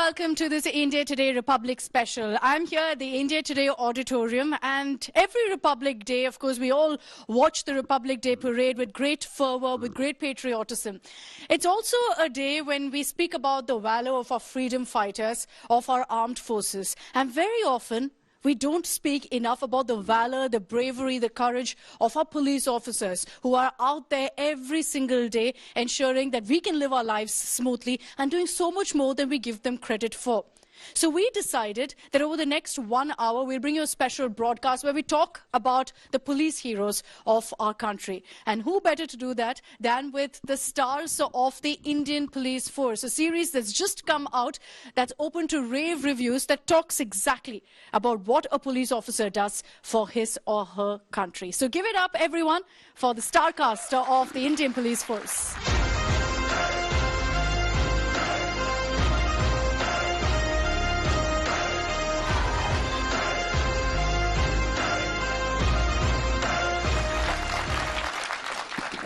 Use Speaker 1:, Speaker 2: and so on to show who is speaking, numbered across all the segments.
Speaker 1: welcome to this India Today Republic special. I'm here at the India Today Auditorium, and every Republic Day, of course, we all watch the Republic Day parade with great fervor, with great patriotism. It's also a day when we speak about the valor of our freedom fighters, of our armed forces, and very often we don't speak enough about the valor, the bravery, the courage of our police officers who are out there every single day ensuring that we can live our lives smoothly and doing so much more than we give them credit for. So we decided that over the next 1 hour, we'll bring you a special broadcast where we talk about the police heroes of our country. And who better to do that than with the stars of the Indian Police Force, a series that's just come out that's open to rave reviews that talks exactly about what a police officer does for his or her country. So give it up, everyone, for the star cast of the Indian Police Force.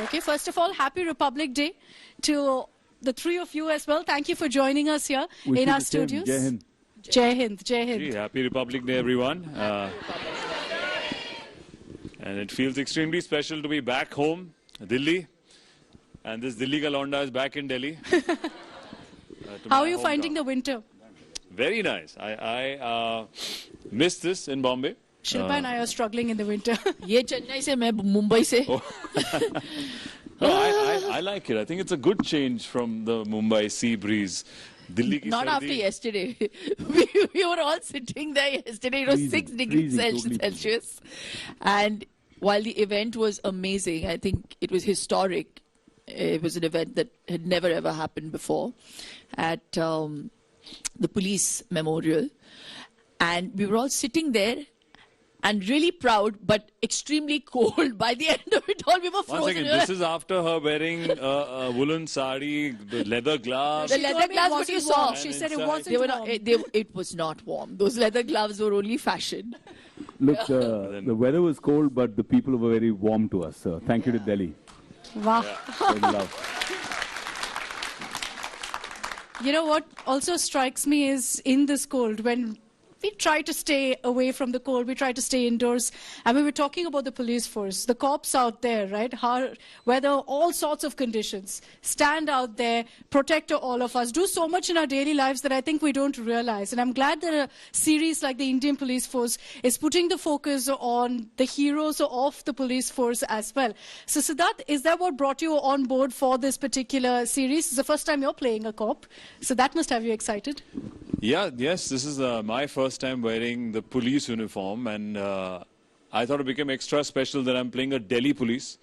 Speaker 1: Okay, first of all, happy Republic Day to the three of you as well. Thank you for joining us here in our studios.
Speaker 2: Jai Hind.
Speaker 1: Jai Hind, Jai Hind.
Speaker 2: Happy Republic Day, everyone. And it feels extremely special to be back home, Delhi. And this Delhi ka Londa is back in Delhi.
Speaker 1: How are you finding the winter?
Speaker 2: Very nice. I missed this in Bombay.
Speaker 1: Shilpa and I are struggling in the winter.
Speaker 3: ये चेन्नई से मैं मुंबई से.
Speaker 2: No, I like it. I think it's a good change from the Mumbai sea breeze. Delhi ki
Speaker 3: Not
Speaker 2: sardi.
Speaker 3: after yesterday. we were all sitting there yesterday. It was 6 degrees Celsius. And while the event was amazing, I think it was historic. It was an event that had never ever happened before at the police memorial. And we were all sitting there and really proud, but extremely cold. By the end of it all, we were frozen.
Speaker 2: One second, this is after her wearing a woolen sari, the leather gloves.
Speaker 3: The leather gloves, what you saw.
Speaker 1: She said it wasn't warm.
Speaker 3: It was not warm. Those leather gloves were only fashion.
Speaker 4: Look, the weather was cold, but the people were very warm to us. Thank you to Delhi.
Speaker 1: Wow.
Speaker 4: Yeah.
Speaker 1: You know what also strikes me is in this cold, when we try to stay away from the cold, we try to stay indoors. And we were talking about the police force, the cops out there, right? Weather all sorts of conditions, stand out there, protect all of us, do so much in our daily lives that I think we don't realize. And I'm glad that a series like the Indian Police Force is putting the focus on the heroes of the police force as well. So Siddhartha, is that what brought you on board for this particular series? It's the first time you're playing a cop, so that must have you excited.
Speaker 2: Yes, this is my first time wearing the police uniform, and I thought it became extra special that I'm playing a Delhi police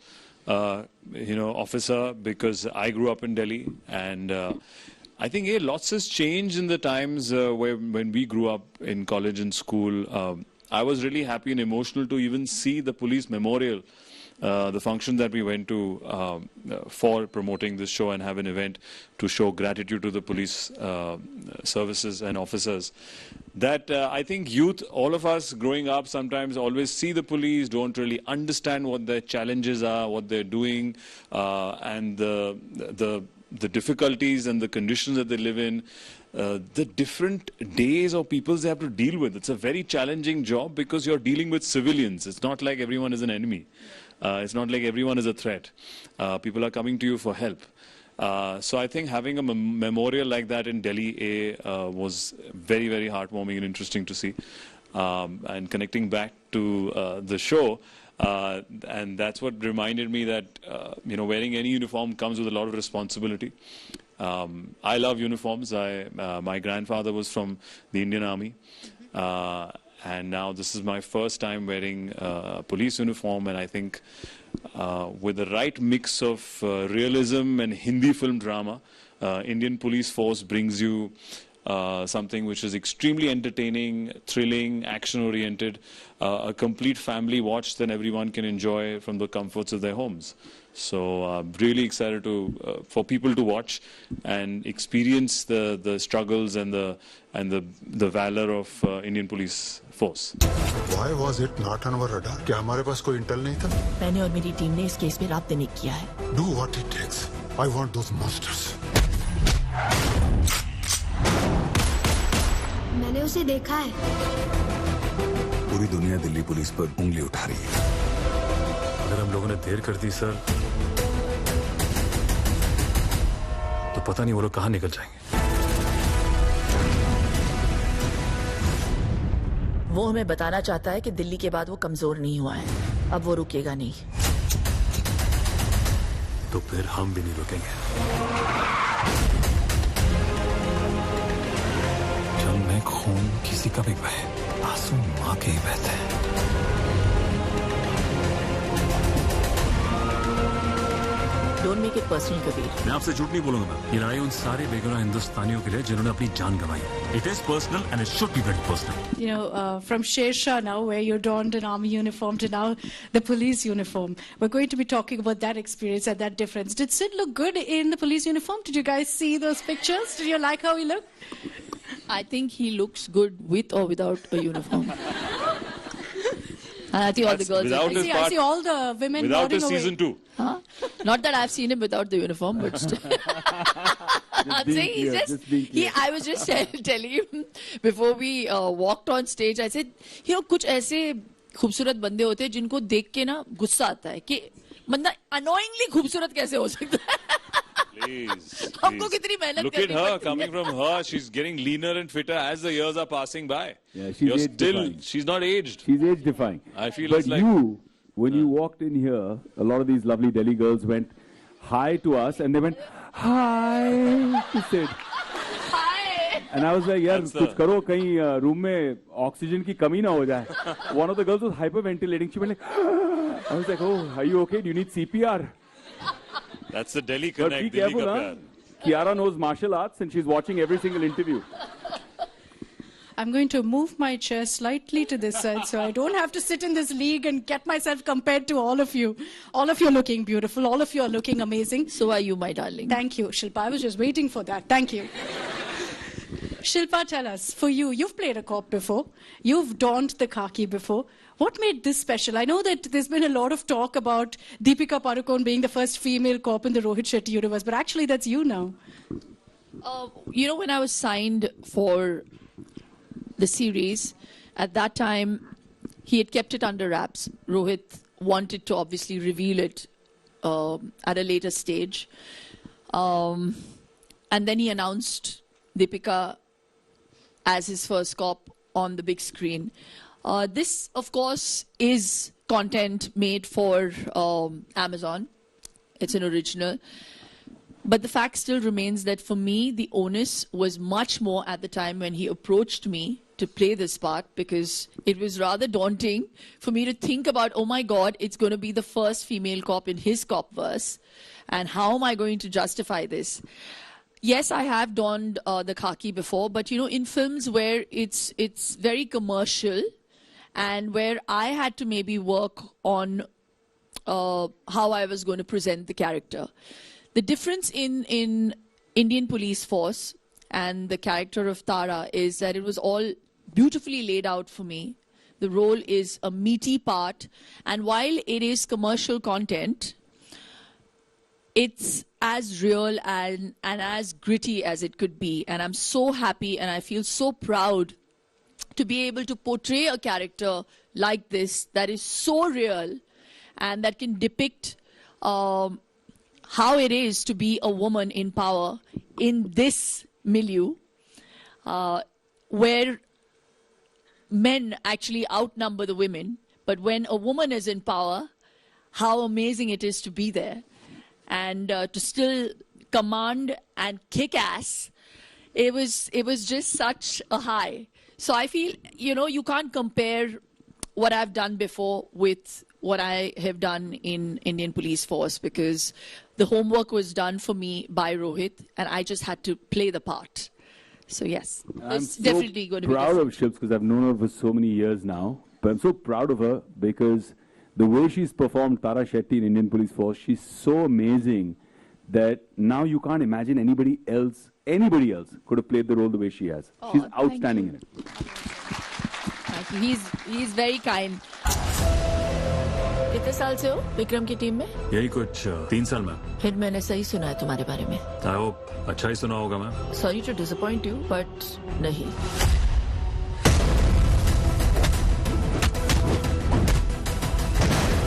Speaker 2: officer, because I grew up in Delhi, and I think lots has changed in the times when we grew up in college and school. I was really happy and emotional to even see the police memorial, the function that we went to for promoting this show and have an event to show gratitude to the police services and officers. That I think youth, all of us growing up, sometimes always see the police, don't really understand what their challenges are, what they're doing, and the difficulties and the conditions that they live in. The different days or peoples they have to deal with. It's a very challenging job because you're dealing with civilians. It's not like everyone is an enemy. It's not like everyone is a threat. People are coming to you for help. So I think having a memorial like that in Delhi was very, very heartwarming and interesting to see. And connecting back to the show, and that's what reminded me that wearing any uniform comes with a lot of responsibility. I love uniforms. My grandfather was from the Indian Army. And now this is my first time wearing a police uniform, and I think with the right mix of realism and Hindi film drama, Indian Police Force brings you something which is extremely entertaining, thrilling, action-oriented, a complete family watch that everyone can enjoy from the comforts of their homes. So I'm really excited for people to watch and experience the struggles and the valor of Indian Police Force.
Speaker 5: Why was it not on our radar? क्या हमारे पास कोई Intel नहीं था?
Speaker 3: मैंने और मेरी team ने इस केस पे रात दिन किया है.
Speaker 5: Do what it takes. I want those monsters.
Speaker 6: मैंने उसे देखा है।
Speaker 5: पूरी दुनिया दिल्ली पुलिस पर उंगली उठा रही है।
Speaker 7: अगर हम लोगों ने देर कर दी सर, तो पता नहीं वो लोग कहाँ निकल जाएंगे।
Speaker 3: वो हमें बताना चाहता है कि दिल्ली के बाद वो कमजोर नहीं हुआ है। अब वो रुकेगा नहीं।
Speaker 7: तो फिर हम भी नहीं रुकेंगे। जब में खून किसी का भी बहे, आंसू मां के ही बहते हैं।
Speaker 3: Don't make it personal, Kabir.
Speaker 7: मैं आपसे झूठ नहीं बोलूंगा मैं। ये लड़ाई उन सारे बेगुनाह हिंदुस्तानियों के लिए जिन्होंने अपनी जान गंवाई। It is personal and it should be very personal.
Speaker 1: You know, from Shersha now, where you donned an army uniform, to now the police uniform. We're going to be talking about that experience and that difference. Did Sid look good in the police uniform? Did you guys see those pictures? Did you like how he looked?
Speaker 3: I think he looks good with or without a uniform. And I think all the girls.
Speaker 1: I see all the women
Speaker 2: without
Speaker 1: nodding
Speaker 2: a season
Speaker 1: away.
Speaker 2: 2.
Speaker 3: Huh? Not that I've seen him without the uniform, but still. I'm saying he's just. I was just telling him before we walked on stage. I said, you know, कुछ ऐसे खूबसूरत बंदे होते हैं जिनको देख के ना गुस्सा आता है कि बंदा annoyingly खूबसूरत कैसे हो सकता है.
Speaker 2: Please.
Speaker 3: हमको कितनी मेहनत
Speaker 2: Look at her, coming from her. She's getting leaner and fitter as the years are passing by.
Speaker 4: Yeah, she's
Speaker 2: she's not aged.
Speaker 4: She's age defying.
Speaker 2: I feel
Speaker 4: but
Speaker 2: it's like...
Speaker 4: when you walked in here, a lot of these lovely Delhi girls went hi to us and they went hi to Sid.
Speaker 3: Hi.
Speaker 4: And I was like, yaar, kuch karo, kahin room mein oxygen ki kami na ho jaye. One of the girls was hyperventilating. She went like, I was like, oh, are you okay? Do you need CPR?
Speaker 2: That's the Delhi
Speaker 4: But
Speaker 2: connect.
Speaker 4: be careful, huh? Kiara knows martial arts and she's watching every single interview.
Speaker 1: I'm going to move my chair slightly to this side so I don't have to sit in this league and get myself compared to all of you. All of you are looking beautiful. All of you are looking amazing.
Speaker 3: So are you, my darling.
Speaker 1: Thank you, Shilpa. I was just waiting for that. Thank you. Shilpa, tell us, for you, you've played a cop before. You've donned the khaki before. What made this special? I know that there's been a lot of talk about Deepika Padukone being the first female cop in the Rohit Shetty universe, but actually that's you now.
Speaker 3: You know, when I was signed for the series, at that time, he had kept it under wraps. Rohit wanted to obviously reveal it at a later stage. And then he announced Deepika as his first cop on the big screen. This, of course, is content made for Amazon. It's an original. But the fact still remains that for me, the onus was much more at the time when he approached me to play this part, because it was rather daunting for me to think about, oh my God, it's going to be the first female cop in his cop verse. And how am I going to justify this? Yes, I have donned the khaki before, but you know, in films where it's very commercial and where I had to maybe work on how I was going to present the character. The difference in Indian police force and the character of Tara is that it was all beautifully laid out for me. The role is a meaty part, and while it is commercial content, it's as real and as gritty as it could be. And I'm so happy and I feel so proud to be able to portray a character like this that is so real and that can depict how it is to be a woman in power in this milieu, where men actually outnumber the women. But when a woman is in power, how amazing it is to be there. And to still command and kick ass, it was just such a high. So I feel, you know, you can't compare what I've done before with what I have done in Indian Police Force, because the homework was done for me by Rohit and I just had to play the part. So yes, it's definitely going to be
Speaker 4: proud of Shilps because I've known her for so many years now. But I'm so proud of her because the way she's performed Tara Shetty in Indian Police Force, she's so amazing that now you can't imagine anybody else could have played the role the way she has.
Speaker 3: Oh,
Speaker 4: she's outstanding in it.
Speaker 3: Thank you. He's very kind. कितने साल से हो विक्रम की team में?
Speaker 7: यही कुछ 3 साल में.
Speaker 3: फिर मैंने सही सुना है तुम्हारे बारे में.
Speaker 7: I hope अच्छा ही सुना होगा मैं.
Speaker 3: Sorry to disappoint you, but नहीं.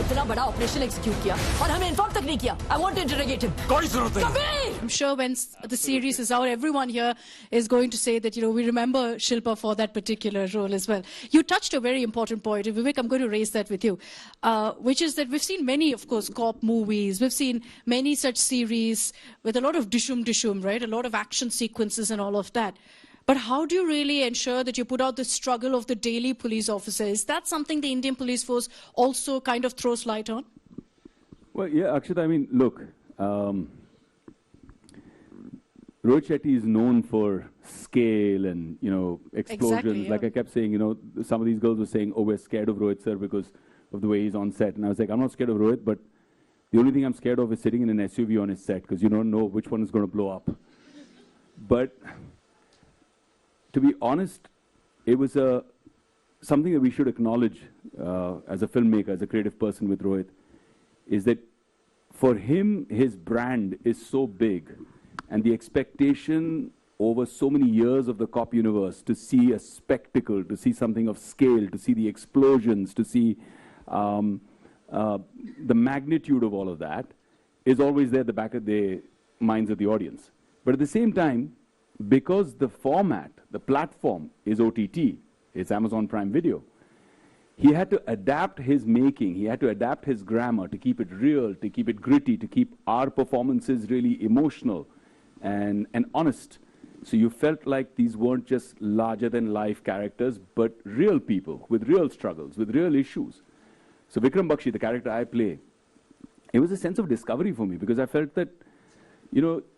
Speaker 6: इतना बड़ा ऑपरेशन एग्जीक्यूट किया और हमें इन्फॉर्म तक नहीं किया. I want to interrogate him.
Speaker 7: कोई जरूरत नहीं.
Speaker 6: Kabir!
Speaker 1: I'm sure when the series is out, everyone here is going to say that, we remember Shilpa for that particular role as well. You touched a very important point. Vivek, I'm going to raise that with you, which is that we've seen many, of course, cop movies. We've seen many such series with a lot of dishum, right? A lot of action sequences and all of that. But how do you really ensure that you put out the struggle of the daily police officer? Is that something the Indian police force also kind of throws light on?
Speaker 4: Well, yeah, Akshita, I mean, look, Rohit Shetty is known for scale and, explosions.
Speaker 1: Exactly, yeah.
Speaker 4: Like I kept saying, some of these girls were saying, oh, we're scared of Rohit, sir, because of the way he's on set. And I was like, I'm not scared of Rohit, but the only thing I'm scared of is sitting in an SUV on his set, because you don't know which one is going to blow up. But to be honest, it was something that we should acknowledge as a filmmaker, as a creative person with Rohit, is that for him, his brand is so big, and the expectation over so many years of the cop universe to see a spectacle, to see something of scale, to see the explosions, to see the magnitude of all of that is always there at the back of the minds of the audience. But at the same time, because the format, the platform is OTT, it's Amazon Prime Video, he had to adapt his making, he had to adapt his grammar to keep it real, to keep it gritty, to keep our performances really emotional and honest. So you felt like these weren't just larger-than-life characters, but real people with real struggles, with real issues. So Vikram Bakshi, the character I play, it was a sense of discovery for me, because I felt that,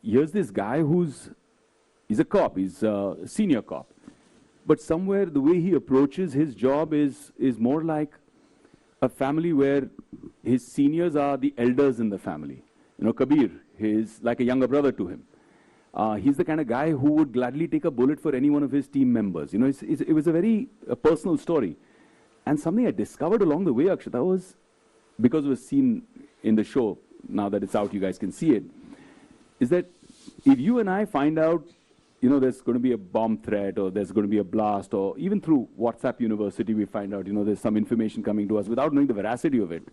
Speaker 4: here's this guy he's a cop, he's a senior cop. But somewhere the way he approaches his job is more like a family where his seniors are the elders in the family. Kabir is like a younger brother to him. He's the kind of guy who would gladly take a bullet for any one of his team members. It was a very personal story. And something I discovered along the way, Akshita, was, because it was seen in the show, now that it's out, you guys can see it, is that if you and I find out, there's going to be a bomb threat, or there's going to be a blast, or even through WhatsApp University, we find out, there's some information coming to us without knowing the veracity of it.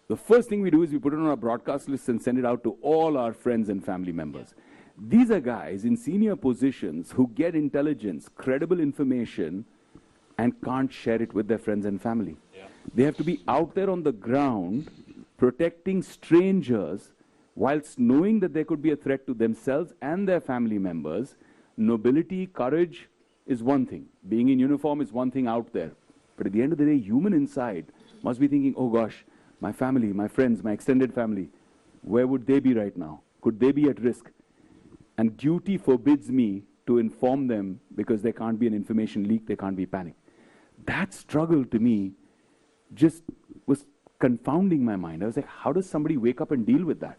Speaker 4: The first thing we do is we put it on our broadcast list and send it out to all our friends and family members. These are guys in senior positions who get intelligence, credible information, and can't share it with their friends and family. Yeah. They have to be out there on the ground, protecting strangers, whilst knowing that there could be a threat to themselves and their family members. Nobility, courage is one thing. Being in uniform is one thing out there. But at the end of the day, human inside must be thinking, oh gosh, my family, my friends, my extended family, where would they be right now? Could they be at risk? And duty forbids me to inform them, because there can't be an information leak, there can't be panic. That struggle to me just was confounding my mind. I was like, how does somebody wake up and deal with that?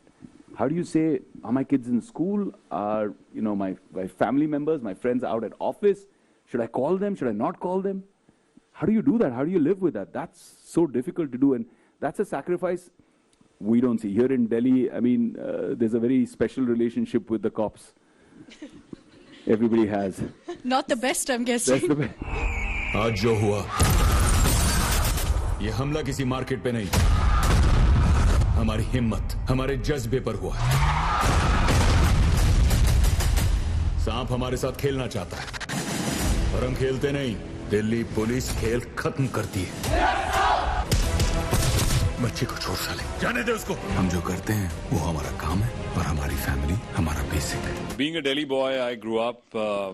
Speaker 4: How do you say, are my kids in school? Are, my family members, my friends out at office? Should I call them? Should I not call them? How do you do that? How do you live with that? That's so difficult to do. And that's a sacrifice we don't see. Here in Delhi, I mean, there's a very special relationship with the cops. Everybody has.
Speaker 1: Not the best, I'm guessing.
Speaker 4: That's the best.
Speaker 7: आज जो हुआ, ये हमला किसी market पे नहीं, हमारी हिम्मत, हमारे जज्बे पर हुआ। सांप हमारे साथ खेलना चाहता है, और हम खेलते नहीं। दिल्ली पुलिस खेल खत्म करती है। बच्चे को छोड़ साले, जाने दे उसको। हम जो करते हैं वो हमारा काम है, और हमारी फैमिली हमारा बेसिक है।
Speaker 2: Being a Delhi boy, I grew up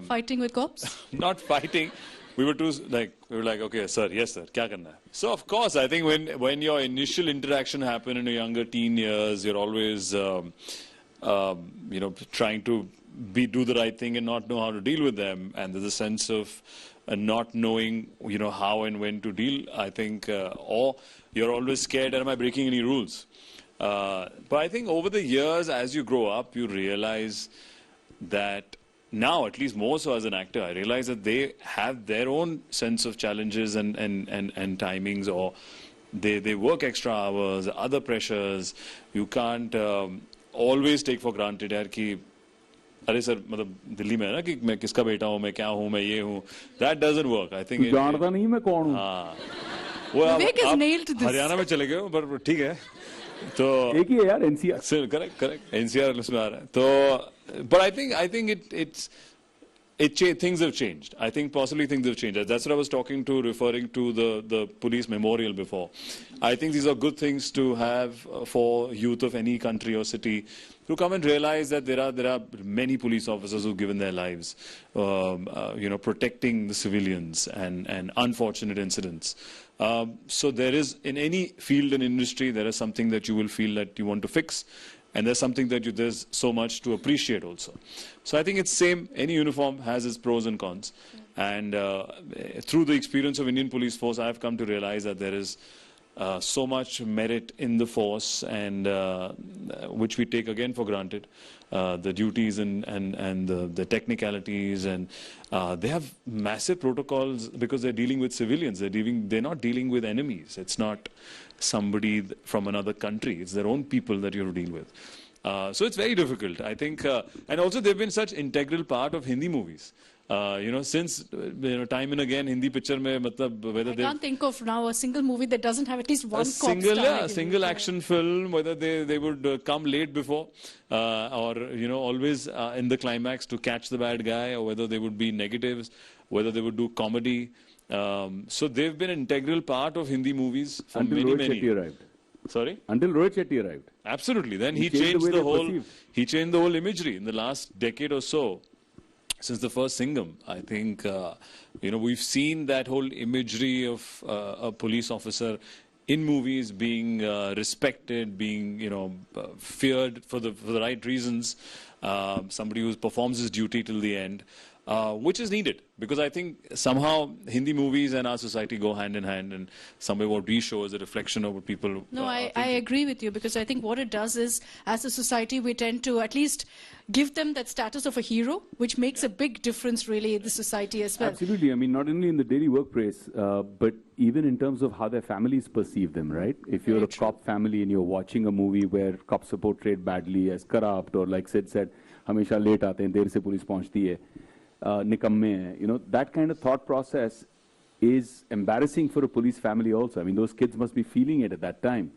Speaker 1: Fighting with cops?
Speaker 2: Not fighting. We were like, okay, sir, yes, sir, kya karna hai? So of course, I think when your initial interaction happened in your younger teen years, you're always, trying to do the right thing and not know how to deal with them, and there's a sense of not knowing, how and when to deal. I think, or you're always scared, am I breaking any rules? But I think over the years, as you grow up, you realize that. Now, at least more so as an actor, I realize that they have their own sense of challenges and timings, or they work extra hours, other pressures. You can't always take for granted यार कि अरे sir मतलब दिल्ली में है ना कि मैं किसका बेटा हूँ, मैं क्या हूँ, मैं ये हूँ. That doesn't work. I think
Speaker 4: जानता नहीं मैं कौन हूँ.
Speaker 1: Vivek has nailed this.
Speaker 2: Haryana में चले गए हो, पर ठीक है. तो
Speaker 4: एक ही है यार NCR.
Speaker 2: Correct. NCR उसमें आ रहा है. तो, but I think things have changed. I think possibly things have changed. That's what I was referring to the police memorial before. I think these are good things to have for youth of any country or city to come and realize that there are many police officers who've given their lives, protecting the civilians and unfortunate incidents. So there is, in any field and industry, there is something that you will feel that you want to fix. And there's something that there's so much to appreciate also. So I think it's same. Any uniform has its pros and cons. And through the experience of Indian Police Force, I've come to realize that there is so much merit in the force, and which we take again for granted. The duties and the technicalities, and they have massive protocols because they're dealing with civilians. They're not dealing with enemies. It's not somebody from another country. It's their own people that you have to deal with. So it's very difficult, I think. And also they've been such integral part of Hindi movies. Since time and again, Hindi picture mein, whether
Speaker 1: I can't think of now a single movie that doesn't have at least one
Speaker 2: single action film, whether they would come late before, or always in the climax to catch the bad guy, or whether they would be negatives, whether they would do comedy. So they've been an integral part of Hindi movies for
Speaker 4: until
Speaker 2: many.
Speaker 4: Shetty arrived.
Speaker 2: Sorry?
Speaker 4: Until Rohit Shetty arrived.
Speaker 2: Absolutely. Then he
Speaker 4: changed
Speaker 2: changed
Speaker 4: the
Speaker 2: the
Speaker 4: way they
Speaker 2: whole.
Speaker 4: perceive.
Speaker 2: He changed the whole imagery in the last decade or so. Since the first Singham, I think, we've seen that whole imagery of a police officer in movies being respected, being, feared for the right reasons, somebody who performs his duty till the end, which is needed. Because I think somehow Hindi movies and our society go hand in hand, and somewhere what we show is a reflection of what people
Speaker 1: No,
Speaker 2: are
Speaker 1: I agree with you, because I think what it does is, as a society, we tend to at least give them that status of a hero, which makes a big difference really in the society as well.
Speaker 4: Absolutely. I mean, not only in the daily workplace, but even in terms of how their families perceive them, right? If you're a cop family and you're watching a movie where cops are portrayed badly as corrupt, or like Sid said, हमेशा late आते हैं, देर से police पहुंचती है, निकम्मे हैं, that kind of thought process is embarrassing for a police family also. I mean, those kids must be feeling it at that time.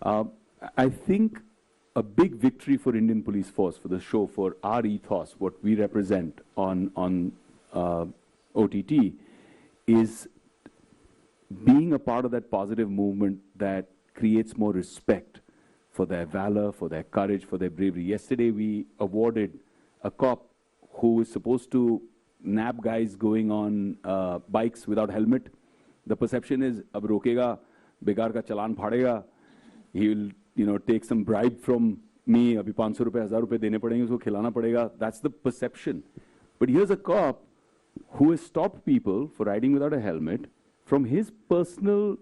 Speaker 4: I think a big victory for Indian Police Force, for the show, for our ethos, what we represent on OTT, is being a part of that positive movement that creates more respect for their valor, for their courage, for their bravery. Yesterday we awarded a cop who is supposed to nab guys going on bikes without helmet. The perception is, ab rokega, begar ka chalan phadega, he will take some bribe from me, abhi 500 rupees, 1000 rupees dene padenge, usko khilana padega. That's the perception. But here's a cop who has stopped people for riding without a helmet from his personal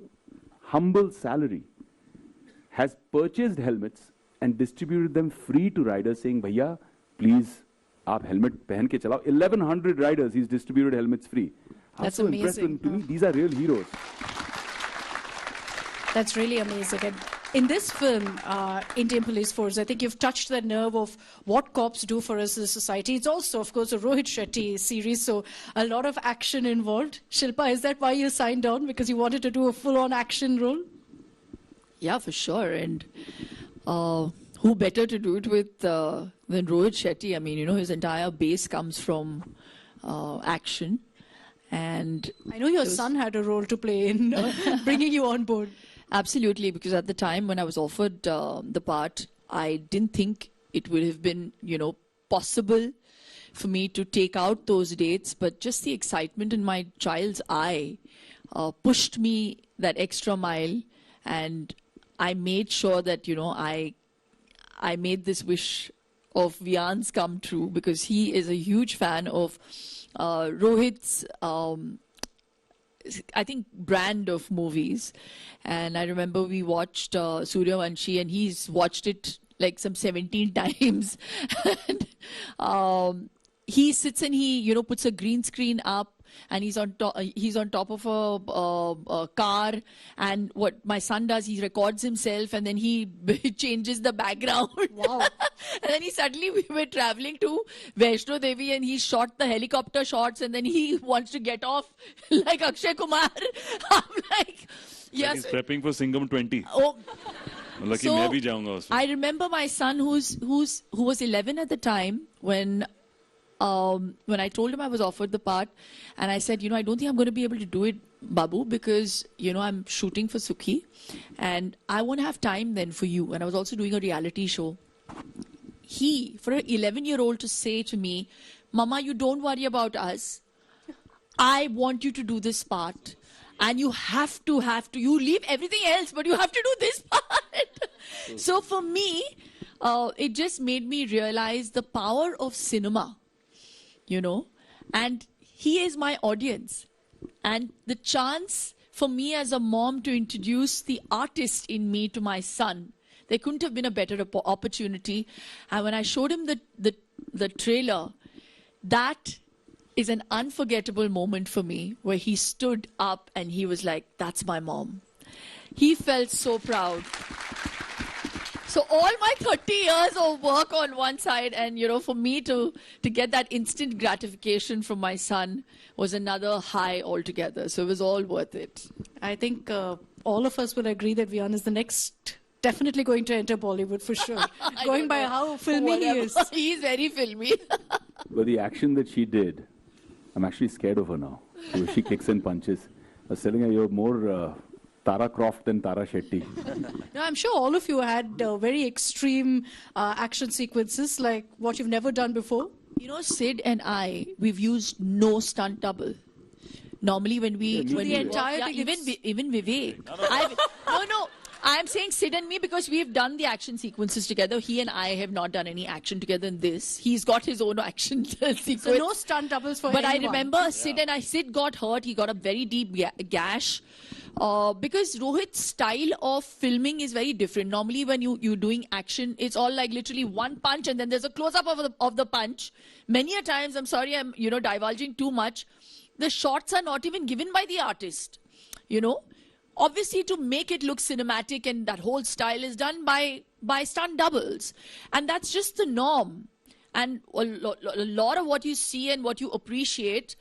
Speaker 4: humble salary, has purchased helmets and distributed them free to riders, saying, Bhaiya, please, aap helmet pehen ke chalao. 1100 riders he's distributed helmets free.
Speaker 1: That's
Speaker 4: I'm so
Speaker 1: amazing.
Speaker 4: impressed. To me, these are real heroes.
Speaker 1: That's really amazing. And in this film, Indian Police Force, I think you've touched the nerve of what cops do for us as a society. It's also, of course, a Rohit Shetty series, so a lot of action involved. Shilpa, is that why you signed on? Because you wanted to do a full-on action role?
Speaker 3: Yeah, for sure. And who better to do it with than Rohit Shetty? I mean, his entire base comes from action. And
Speaker 1: I know your son had a role to play in bringing you on board.
Speaker 3: Absolutely, because at the time when I was offered the part, I didn't think it would have been, possible for me to take out those dates. But just the excitement in my child's eye pushed me that extra mile, and I made sure that, I made this wish of Vian's come true, because he is a huge fan of Rohit's I think brand of movies. And I remember we watched Suryavanshi, and he's watched it like some 17 times. And he sits and he puts a green screen up, and he's on top of a car, and what my son does, he records himself and then he changes the background.
Speaker 1: Wow.
Speaker 3: And then we were traveling to Vaishno Devi, and he shot the helicopter shots, and then he wants to get off like Akshay Kumar. I'm like, Yes.
Speaker 2: He's prepping for Singham 20.
Speaker 3: Oh,
Speaker 2: Lucky मैं भी जाऊंगा उसमें.
Speaker 3: I remember my son who was 11 at the time when I told him I was offered the part, and I said, I don't think I'm going to be able to do it, Babu, because, I'm shooting for Sukhi, and I won't have time then for you. And I was also doing a reality show. For an 11-year-old to say to me, Mama, you don't worry about us. I want you to do this part. And you have to, you leave everything else, but you have to do this part. So for me, it just made me realize the power of cinema, and he is my audience. And the chance for me as a mom to introduce the artist in me to my son, there couldn't have been a better opportunity. And when I showed him the trailer, that is an unforgettable moment for me, where he stood up and he was like, that's my mom. He felt so proud. So all my 30 years of work on one side, and for me to get that instant gratification from my son was another high altogether. So it was all worth it.
Speaker 1: I think all of us will agree that Vian is the next definitely going to enter Bollywood for sure. Going by how filmy he is.
Speaker 3: He's very filmy.
Speaker 4: But the action that she did, I'm actually scared of her now. The way she kicks and punches. I was telling her, you're more Tara Croft than Tara Shetty.
Speaker 1: Now, I'm sure all of you had very extreme action sequences, like what you've never done before.
Speaker 3: Sid and I, we've used no stunt double. Normally when we...
Speaker 1: the entire thing,
Speaker 3: even Vivek. No. I'm saying Sid and me because we've done the action sequences together. He and I have not done any action together in this. He's got his own action sequence.
Speaker 1: So no stunt doubles for
Speaker 3: But
Speaker 1: anyone.
Speaker 3: I remember Sid got hurt. He got a very deep gash. Because Rohit's style of filming is very different. Normally when you're doing action, it's all like literally one punch and then there's a close-up of the punch. Many a times, I'm sorry, I'm divulging too much. The shots are not even given by the artist. Obviously, to make it look cinematic, and that whole style is done by stunt doubles. And that's just the norm. And a lot of what you see and what you appreciate,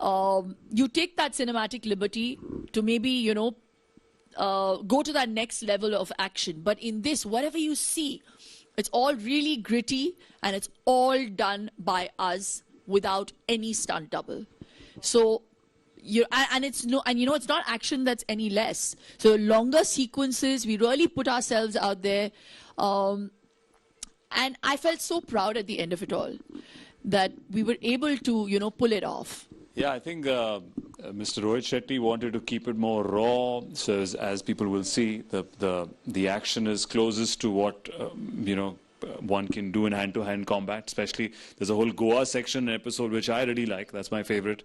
Speaker 3: you take that cinematic liberty to maybe, go to that next level of action. But in this, whatever you see, it's all really gritty, and it's all done by us without any stunt double. So... it's not action that's any less. So longer sequences, we really put ourselves out there. And I felt so proud at the end of it all that we were able to, pull it off.
Speaker 2: Yeah, I think Mr. Rohit Shetty wanted to keep it more raw, so as people will see, the action is closest to what, one can do in hand-to-hand combat. Especially, there's a whole Goa section episode which I really like. That's my favorite,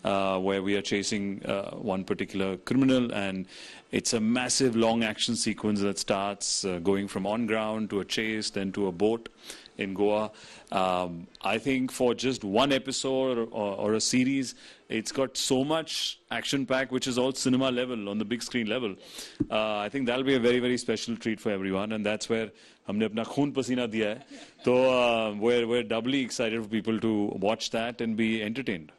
Speaker 2: where we are chasing one particular criminal, and it's a massive long action sequence that starts going from on ground to a chase, then to a boat in Goa. I think for just one episode or a series, it's got so much action pack, which is all cinema level, on the big screen level. I think that'll be a very, very special treat for everyone, and that's where हमने अपना खून पसीना दिया है. So we're doubly excited for people to watch that and be entertained.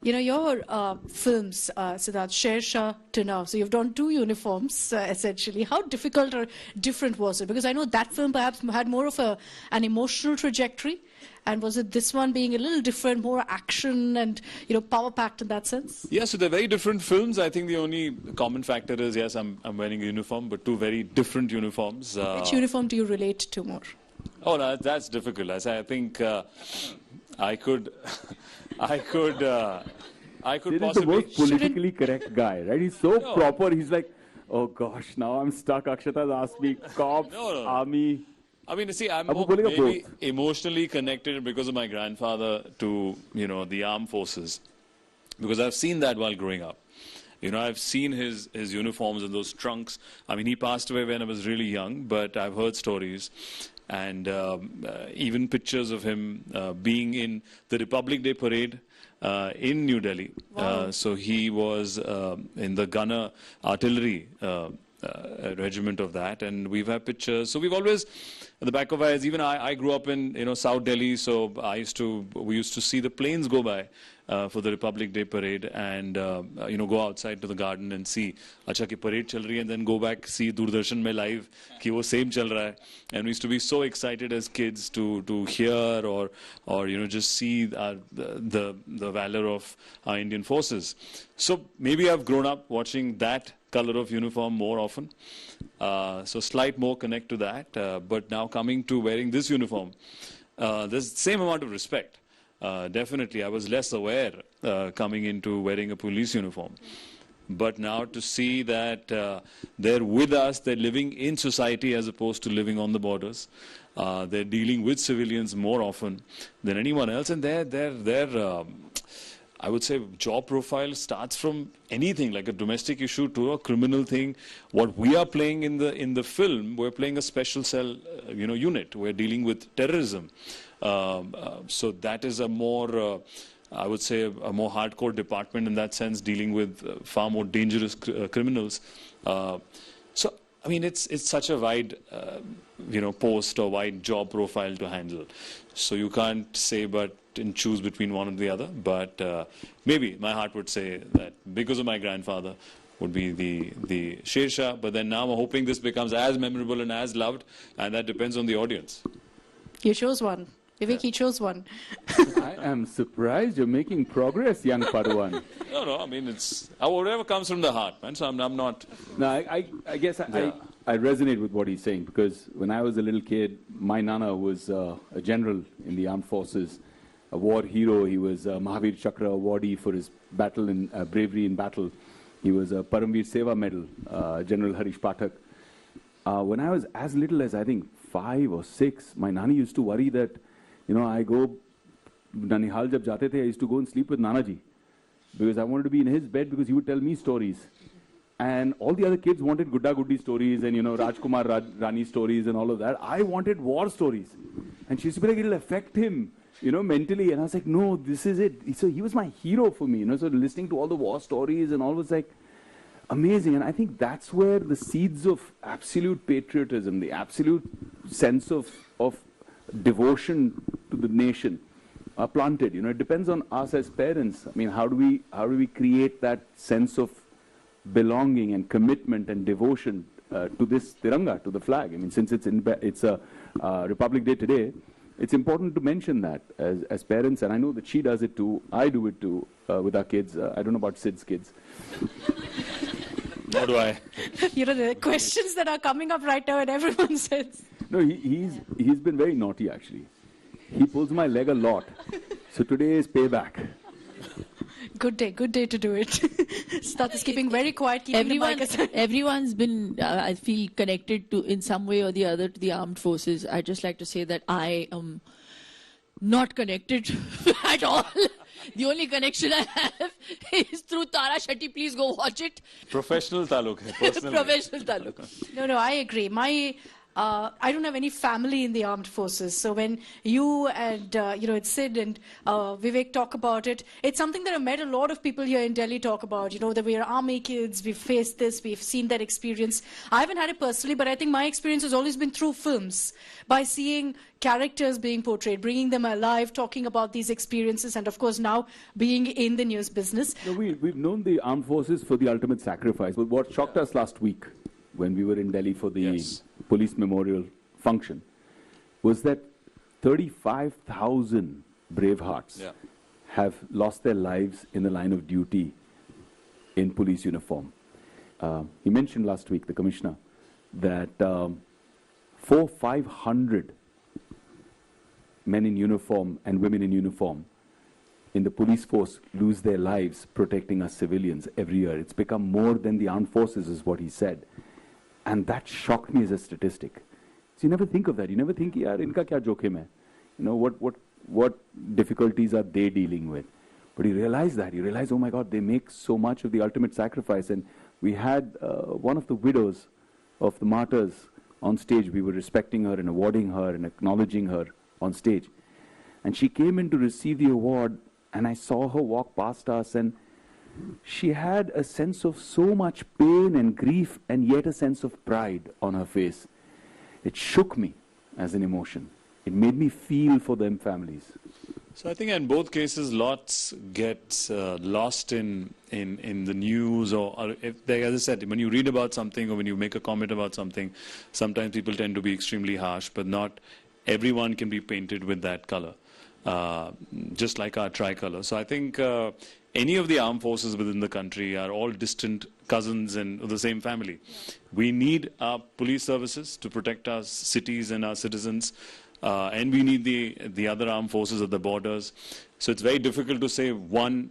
Speaker 1: Your films, Siddhartha, Sher to now, so you've done 2 uniforms, essentially. How difficult or different was it? Because I know that film perhaps had more of an emotional trajectory. And was it this one being a little different, more action and, power-packed in that sense?
Speaker 2: Yeah, so they're very different films. I think the only common factor is, yes, I'm wearing a uniform, but 2 very different uniforms.
Speaker 1: Which uniform do you relate to more?
Speaker 2: Oh, no, that's difficult. I think I could
Speaker 4: This is the
Speaker 2: possibly...
Speaker 4: most politically correct guy, right? He's so proper. He's like, oh gosh, now I'm stuck. Akshata's asked me, cops, army.
Speaker 2: I mean, see, I'm maybe emotionally connected because of my grandfather to, the armed forces. Because I've seen that while growing up. I've seen his uniforms and those trunks. I mean, he passed away when I was really young, but I've heard stories. And even pictures of him being in the Republic Day parade in New Delhi.
Speaker 1: Wow.
Speaker 2: So he was in the gunner artillery regiment of that, and we've had pictures. So we've always, at the back of our eyes, even I grew up in South Delhi, so we used to see the planes go by for the Republic Day parade, and go outside to the garden and see, acha ki parade chal rahi hai, and then go back, see Doordarshan mein live ki wo same chal raha hai. And we used to be so excited as kids to hear or just see the valor of our Indian forces. So maybe I've grown up watching that color of uniform more often, so slight more connect to that, but now coming to wearing this uniform, there's the same amount of respect. Definitely, I was less aware coming into wearing a police uniform. But now to see that they're with us, they're living in society as opposed to living on the borders. They're dealing with civilians more often than anyone else, and their I would say job profile starts from anything like a domestic issue to a criminal thing. What we are playing in the film, we're playing a special cell unit. We're dealing with terrorism. So that is a more, I would say, a more hardcore department in that sense, dealing with far more dangerous criminals. So, I mean, it's such a wide, post or wide job profile to handle. So you can't say and choose between one or the other. But maybe my heart would say that because of my grandfather would be the Sher Shah. But then now I'm hoping this becomes as memorable and as loved, and that depends on the audience.
Speaker 1: You chose one. Vivek, he chose one.
Speaker 4: I am surprised you're making progress, young Padawan.
Speaker 2: No, I mean, it's whatever comes from the heart, man. So I'm not...
Speaker 4: No, I guess I resonate with what he's saying, because when I was a little kid, my Nana was a general in the armed forces, a war hero. He was a Mahavir Chakra awardee for his battle in bravery in battle. He was a Paramveer Seva Medal, General Harish Pathak. When I was as little as, I think, 5 or 6, my Nani used to worry that, I go, Nanihal jab jate the, I used to go and sleep with Nanaji, because I wanted to be in his bed because he would tell me stories. And all the other kids wanted Gudda Guddi stories and, Rajkumar Rani stories and all of that. I wanted war stories. And she used to be like, it'll affect him, mentally. And I was like, no, this is it. So he was my hero for me, so listening to all the war stories and all was like amazing. And I think that's where the seeds of absolute patriotism, the absolute sense of devotion to the nation are planted. It depends on us as parents. I mean, how do we create that sense of belonging and commitment and devotion to this Tiranga, to the flag? I mean, since it's a Republic Day today, it's important to mention that as parents, and I know that she does it too, I do it too with our kids. I don't know about Sid's kids.
Speaker 2: Nor do I.
Speaker 1: The questions that are coming up right now and everyone says.
Speaker 4: No, he's been very naughty, actually. He pulls my leg a lot. So today is payback.
Speaker 1: Good day to do it. Siddhartha is keeping very quiet, keeping the mic aside.
Speaker 3: Everyone's been, I feel, connected to, in some way or the other, to the armed forces. I'd just like to say that I am not connected at all. The only connection I have is through Tara Shetty. Please go watch it.
Speaker 2: Professional taluk hai, personal.
Speaker 3: Professional taluk.
Speaker 1: No, I agree. I don't have any family in the armed forces. So when you and, it's Sid and Vivek talk about it, it's something that I've met a lot of people here in Delhi talk about. That we're army kids, we've faced this, we've seen that experience. I haven't had it personally, but I think my experience has always been through films, by seeing characters being portrayed, bringing them alive, talking about these experiences, and of course now being in the news business.
Speaker 4: No, we've known the armed forces for the ultimate sacrifice. But what shocked us last week, when we were in Delhi for the police memorial function, was that 35,000 brave hearts have lost their lives in the line of duty in police uniform. He mentioned last week, the commissioner, that 500 men in uniform and women in uniform in the police force lose their lives protecting us civilians every year. It's become more than the armed forces, is what he said. And that shocked me as a statistic. So you never think of that. You never think, yaar, inka kya jokhim hai? What difficulties are they dealing with? But you realize that. You realize, oh my God, they make so much of the ultimate sacrifice. And we had one of the widows of the martyrs on stage. We were respecting her and awarding her and acknowledging her on stage. And she came in to receive the award, and I saw her walk past us, and she had a sense of so much pain and grief and yet a sense of pride on her face. It shook me as an emotion. It made me feel for them families.
Speaker 2: So I think in both cases, lots gets lost in the news, or if, as I said, when you read about something or when you make a comment about something, sometimes people tend to be extremely harsh, but not everyone can be painted with that color, just like our tricolor. So I think any of the armed forces within the country are all distant cousins and of the same family. We need our police services to protect our cities and our citizens. And we need the other armed forces at the borders. So it's very difficult to say one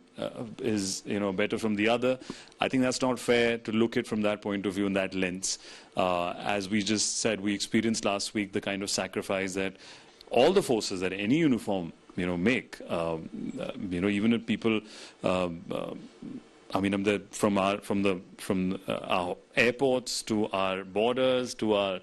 Speaker 2: is better from the other. I think that's not fair to look at from that point of view and that lens. As we just said, we experienced last week the kind of sacrifice that all the forces that any uniform make. Even if people. From our airports to our borders to our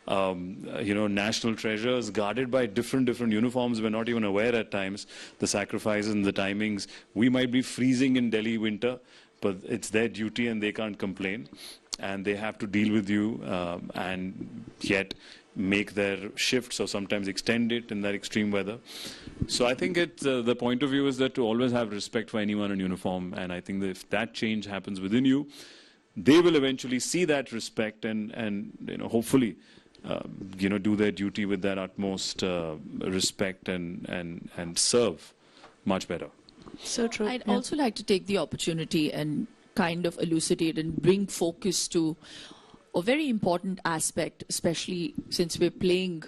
Speaker 2: national treasures, guarded by different uniforms. We're not even aware at times the sacrifices and the timings. We might be freezing in Delhi winter, but it's their duty and they can't complain. And they have to deal with you and yet make their shifts or sometimes extend it in that extreme weather. So I think the point of view is that to always have respect for anyone in uniform. And I think that if that change happens within you, they will eventually see that respect and hopefully do their duty with that utmost respect and serve much better.
Speaker 1: So true.
Speaker 3: I'd also like to take the opportunity and kind of elucidate and bring focus to a very important aspect, especially since we're playing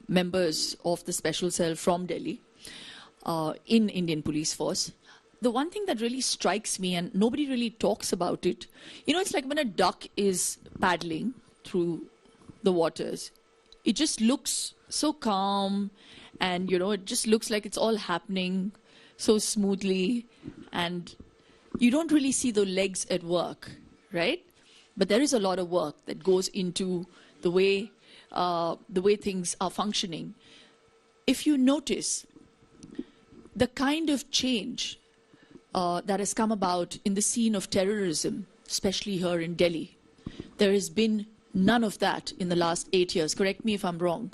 Speaker 3: members of the special cell from Delhi in Indian Police Force. The one thing that really strikes me, and nobody really talks about it, it's like when a duck is paddling through the waters, it just looks so calm and it just looks like it's all happening so smoothly and you don't really see the legs at work, right? But there is a lot of work that goes into the way things are functioning. If you notice the kind of change that has come about in the scene of terrorism, especially here in Delhi, there has been none of that in the last 8 years. Correct me if I'm wrong.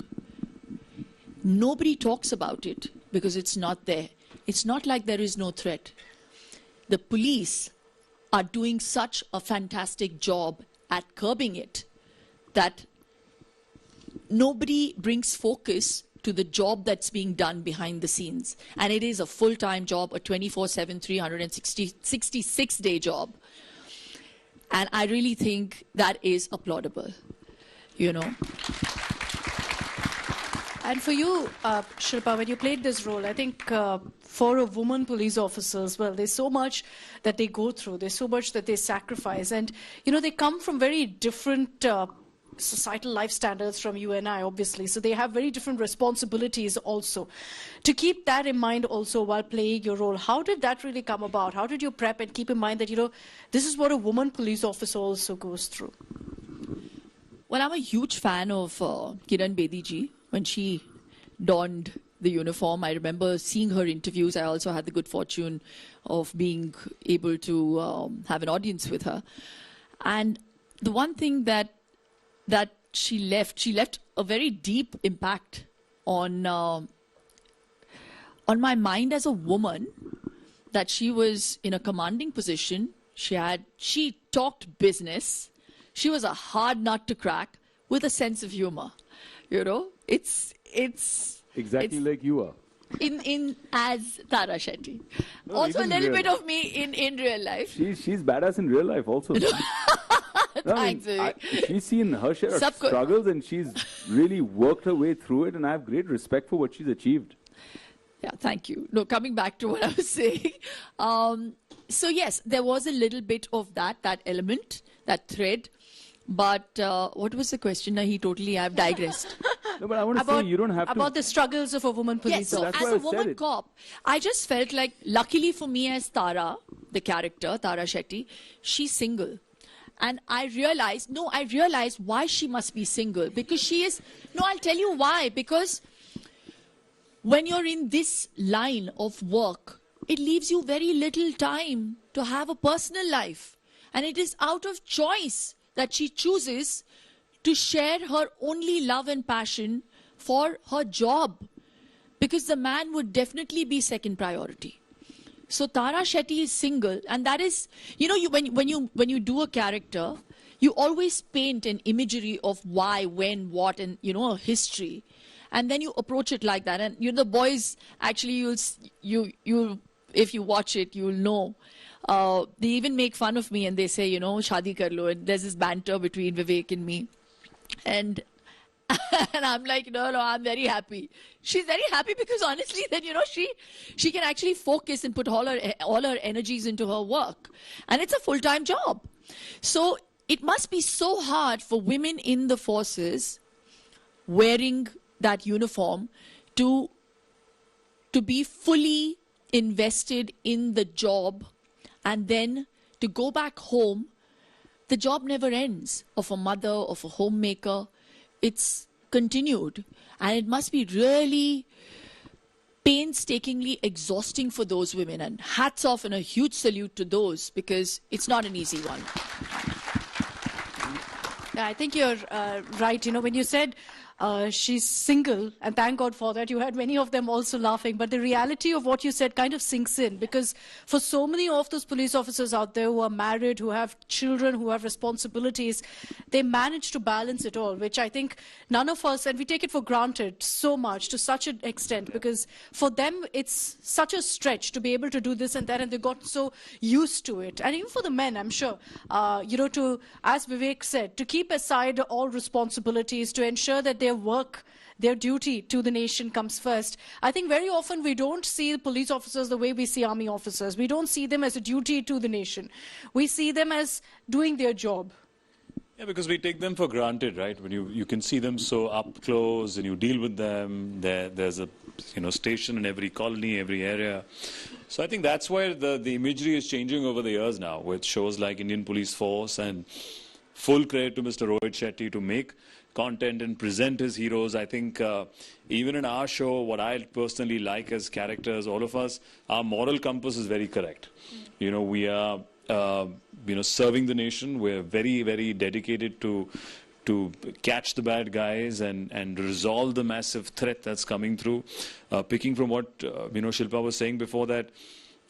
Speaker 3: Nobody talks about it because it's not there. It's not like there is no threat. The police are doing such a fantastic job at curbing it that nobody brings focus to the job that's being done behind the scenes. And it is a full-time job, a 24/7, 366-day job. And I really think that is applaudable,
Speaker 1: And for you, Shilpa, when you played this role, I think for a woman police officer as well, there's so much that they go through. There's so much that they sacrifice. And, they come from very different societal life standards from you and I, obviously. So they have very different responsibilities also. To keep that in mind also while playing your role, how did that really come about? How did you prep and keep in mind that, this is what a woman police officer also goes through?
Speaker 3: Well, I'm a huge fan of Kiran Bedi ji. When she donned the uniform, I remember seeing her interviews. I also had the good fortune of being able to have an audience with her. And the one thing that she left a very deep impact on my mind as a woman, that she was in a commanding position. She talked business. She was a hard nut to crack with a sense of humor. It's
Speaker 4: Exactly like you are.
Speaker 3: In as Tara Shetty.
Speaker 4: No,
Speaker 3: also a
Speaker 4: even
Speaker 3: little
Speaker 4: real.
Speaker 3: bit of me in real life.
Speaker 4: She's badass in real life also.
Speaker 3: Thanks, Vivek.
Speaker 4: She's seen her share of
Speaker 3: Sabko.
Speaker 4: struggles and she's really worked her way through it, and I have great respect for what she's achieved.
Speaker 3: Yeah, thank you. No, coming back to what I was saying. So yes, there was a little bit of that element, that thread. But what was the question? I've digressed.
Speaker 4: No, but I want to say you don't have to.
Speaker 1: About the struggles of a woman police
Speaker 3: Yes, so
Speaker 1: officer.
Speaker 4: That's why
Speaker 3: as
Speaker 4: I
Speaker 3: a
Speaker 4: said
Speaker 3: woman
Speaker 4: it.
Speaker 3: cop, I just felt like, luckily for me as Tara, the character, Tara Shetty, she's single. And I realized why she must be single. Because she is, I'll tell you why. Because when you're in this line of work, it leaves you very little time to have a personal life. And it is out of choice that she chooses to share her only love and passion for her job, because the man would definitely be second priority. So Tara Shetty is single, and that is, you know, when you do a character, you always paint an imagery of why, when, what, and, you know, a history, and then you approach it like that. And you know, the boys actually, you'll if you watch it, you'll know. They even make fun of me and they say, you know, shadi kar lo, and there's this banter between Vivek and me, and I'm like, no, I'm very happy. She's very happy because honestly, then, you know, she can actually focus and put all her energies into her work. And it's a full-time job. So it must be so hard for women in the forces wearing that uniform to be fully invested in the job, and then to go back home. The job never ends, of a mother, of a homemaker. It's continued, and it must be really painstakingly exhausting for those women, and hats off and a huge salute to those, because it's not an easy one.
Speaker 1: Yeah, I think you're right. You know, when you said she's single, and thank God for that, you had many of them also laughing, but the reality of what you said kind of sinks in, because for so many of those police officers out there who are married, who have children, who have responsibilities, they manage to balance it all, which I think none of us, and we take it for granted so much to such an extent, because for them it's such a stretch to be able to do this and that, and they got so used to it. And even for the men, I'm sure, you know, to, as Vivek said, to keep aside all responsibilities, to ensure that their work, their duty to the nation comes first. I think very often we don't see the police officers the way we see army officers. We don't see them as a duty to the nation. We see them as doing their job.
Speaker 2: Yeah, because we take them for granted, right? When you can see them so up close and you deal with them. There's a, you know, station in every colony, every area. So I think that's where the imagery is changing over the years now, with shows like Indian Police Force, and full credit to Mr. Rohit Shetty to make content and present his heroes. I think even in our show, what I personally like as characters, all of us, our moral compass is very correct. You know, we are, you know, serving the nation. We're very, very dedicated to catch the bad guys and resolve the massive threat that's coming through. Picking from what, you know, Shilpa was saying before, that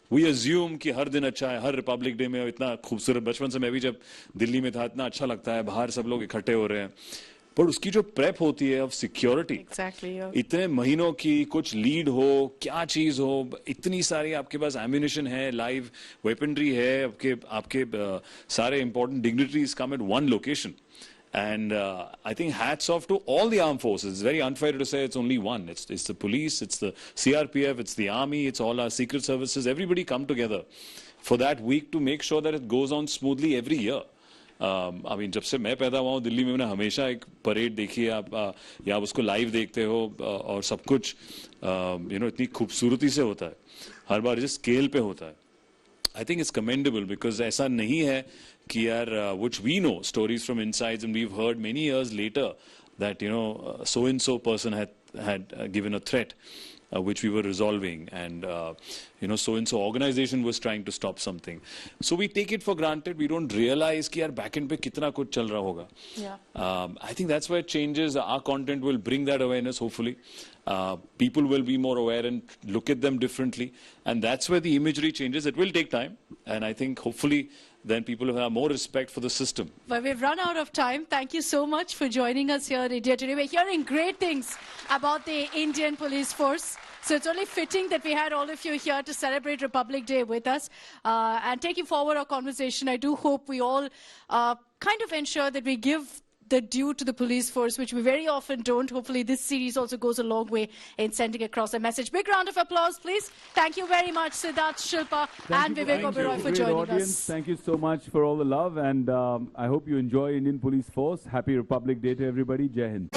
Speaker 2: we assume कि हर दिन अच्छा है, हर Republic day में इतना खूबसूरत, बचपन से मैं भी जब दिल्ली में था इतना अच्छा लगता है, बाहर सब लोग इकट्ठे हो रहे हैं, पर उसकी जो प्रेप होती है ऑफ सिक्योरिटी, इतने महीनों की, कुछ लीड हो, क्या चीज हो, इतनी सारी आपके पास एम्यूनिशन है, लाइव वेपनरी है, आपके सारे important dignitaries come at one location. And I think hats off to all the armed forces. It's very unfair to say it's only one. It's the police, it's the CRPF, it's the army, it's all our secret services. Everybody come together for that week to make sure that it goes on smoothly every year. I mean, जब से मैं पैदा हुआ हूँ दिल्ली में, मैंने हमेशा एक परेड देखी है. आप या उसको लाइव देखते हो, और सब कुछ you know, इतनी खूबसूरती से होता है, हर बार जिस स्केल पे होता है. I think it's commendable, because ऐसा नहीं है कि यार, which we know stories from insides, and we've heard many years later that, you know, so and so person had given a threat which we were resolving, and you know, so and so organization was trying to stop something. So we take it for granted. We don't realize कि यार back end पे कितना कुछ चल रहा होगा. Yeah. I think that's where changes. Our content will bring that awareness, hopefully. People will be more aware and look at them differently, and that's where the imagery changes. It will take time, and I think hopefully then people will have more respect for the system.
Speaker 1: Well, we've run out of time. Thank you so much for joining us here in India today. We're hearing great things about the Indian Police Force. So it's only fitting that we had all of you here to celebrate Republic Day with us. And taking forward our conversation, I do hope we all kind of ensure that we give the due to the police force, which we very often don't. Hopefully this series also goes a long way in sending across a message. Big round of applause, please. Thank you very much, Siddhartha, Shilpa, and Vivek Oberoi for joining us.
Speaker 4: Thank you so much for all the love, and I hope you enjoy Indian Police Force. Happy Republic Day to everybody. Jai Hind.